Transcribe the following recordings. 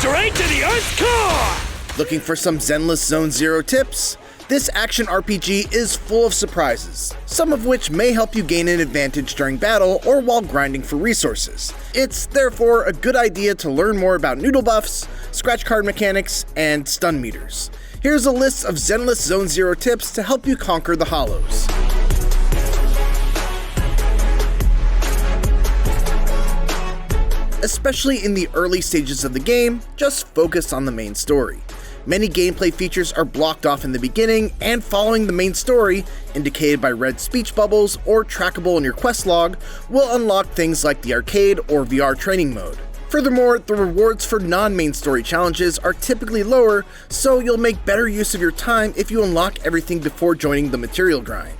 straight to the Earth's core! Looking for some Zenless Zone Zero tips? This action RPG is full of surprises, some of which may help you gain an advantage during battle or while grinding for resources. It's therefore a good idea to learn more about noodle buffs, scratch card mechanics, and stun meters. Here's a list of Zenless Zone Zero tips to help you conquer the hollows. Especially in the early stages of the game, just focus on the main story. Many gameplay features are blocked off in the beginning and following the main story, indicated by red speech bubbles or trackable in your quest log, will unlock things like the arcade or VR training mode. Furthermore, the rewards for non-main story challenges are typically lower, so you'll make better use of your time if you unlock everything before joining the material grind.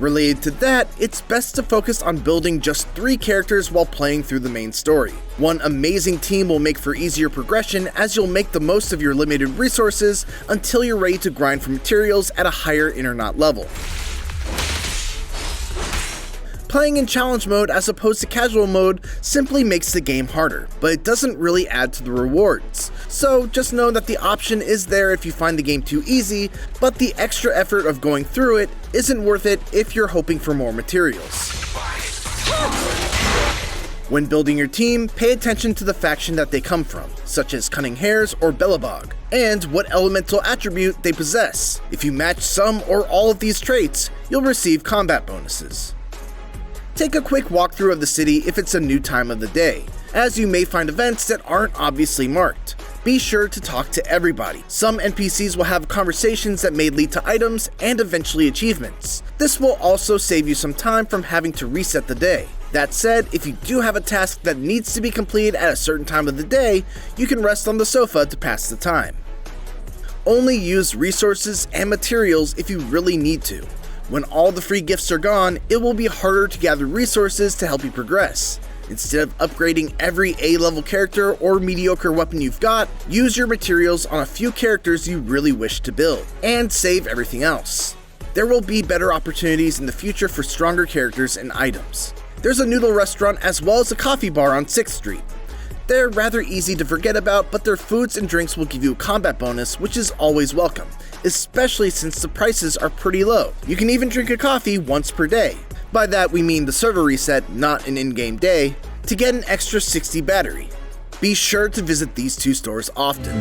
Related to that, it's best to focus on building just 3 characters while playing through the main story. One amazing team will make for easier progression as you'll make the most of your limited resources until you're ready to grind for materials at a higher Inner-Knot level. Playing in challenge mode as opposed to casual mode simply makes the game harder, but it doesn't really add to the rewards. So just know that the option is there if you find the game too easy, but the extra effort of going through it isn't worth it if you're hoping for more materials. When building your team, pay attention to the faction that they come from, such as Cunning Hares or Bellabog, and what elemental attribute they possess. If you match some or all of these traits, you'll receive combat bonuses. Take a quick walkthrough of the city if it's a new time of the day, as you may find events that aren't obviously marked. Be sure to talk to everybody. Some NPCs will have conversations that may lead to items and eventually achievements. This will also save you some time from having to reset the day. That said, if you do have a task that needs to be completed at a certain time of the day, you can rest on the sofa to pass the time. Only use resources and materials if you really need to. When all the free gifts are gone, it will be harder to gather resources to help you progress. Instead of upgrading every A-level character or mediocre weapon you've got, use your materials on a few characters you really wish to build, and save everything else. There will be better opportunities in the future for stronger characters and items. There's a noodle restaurant as well as a coffee bar on 6th Street. They're rather easy to forget about, but their foods and drinks will give you a combat bonus, which is always welcome, especially since the prices are pretty low. You can even drink a coffee once per day. By that we mean the server reset, not an in-game day, to get an extra 60 battery. Be sure to visit these 2 stores often.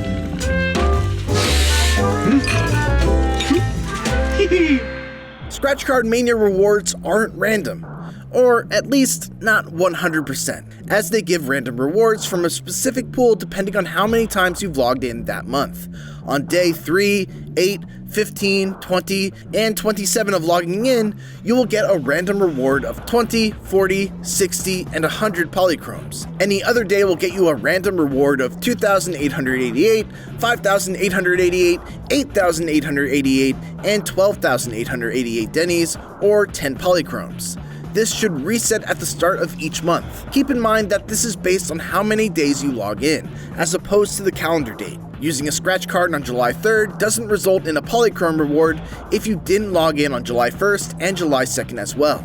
Scratch Card Mania rewards aren't random, or at least not 100%, as they give random rewards from a specific pool depending on how many times you've logged in that month. On day 3, 8, 15, 20, and 27 of logging in, you will get a random reward of 20, 40, 60, and 100 polychromes. Any other day will get you a random reward of 2,888, 5,888, 8,888, and 12,888 Dennies, or 10 polychromes. This should reset at the start of each month. Keep in mind that this is based on how many days you log in, as opposed to the calendar date. Using a scratch card on July 3rd doesn't result in a polychrome reward if you didn't log in on July 1st and July 2nd as well.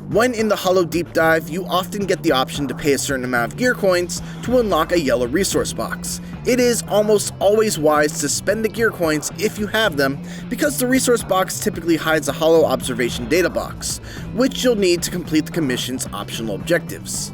When in the Hollow Deep Dive, you often get the option to pay a certain amount of gear coins to unlock a yellow resource box. It is almost always wise to spend the gear coins if you have them, because the resource box typically hides a Hollow Observation data box, which you'll need to complete the commission's optional objectives.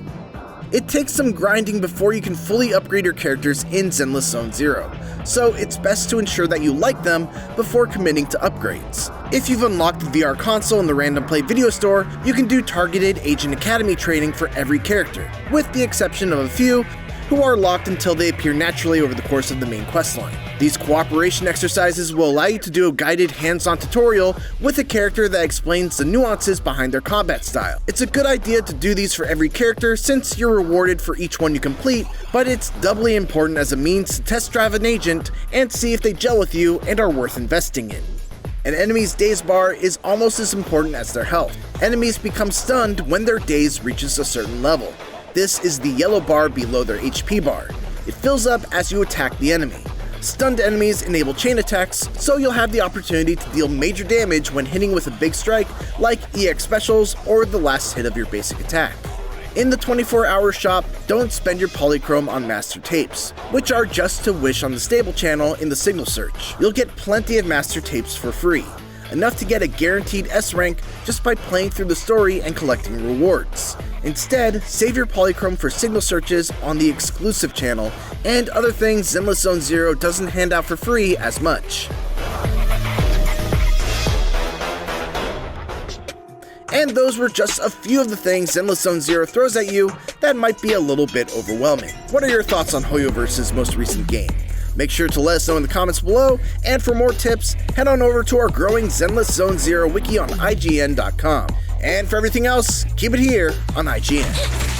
It takes some grinding before you can fully upgrade your characters in Zenless Zone Zero, so it's best to ensure that you like them before committing to upgrades. If you've unlocked the VR console in the Random Play video store, you can do targeted Agent Academy training for every character, with the exception of a few who are locked until they appear naturally over the course of the main questline. These cooperation exercises will allow you to do a guided hands-on tutorial with a character that explains the nuances behind their combat style. It's a good idea to do these for every character since you're rewarded for each one you complete, but it's doubly important as a means to test drive an agent and see if they gel with you and are worth investing in. An enemy's daze bar is almost as important as their health. Enemies become stunned when their daze reaches a certain level. This is the yellow bar below their HP bar. It fills up as you attack the enemy. Stunned enemies enable chain attacks, so you'll have the opportunity to deal major damage when hitting with a big strike like EX specials or the last hit of your basic attack. In the 24-hour shop, don't spend your Polychrome on master tapes, which are just to wish on the stable channel in the signal search. You'll get plenty of master tapes for free, enough to get a guaranteed S rank just by playing through the story and collecting rewards. Instead, save your Polychrome for signal searches on the exclusive channel and other things Zenless Zone Zero doesn't hand out for free as much. And those were just a few of the things Zenless Zone Zero throws at you that might be a little bit overwhelming. What are your thoughts on Hoyoverse's most recent game? Make sure to let us know in the comments below, and for more tips, head on over to our growing Zenless Zone Zero wiki on IGN.com. And for everything else, keep it here on IGN.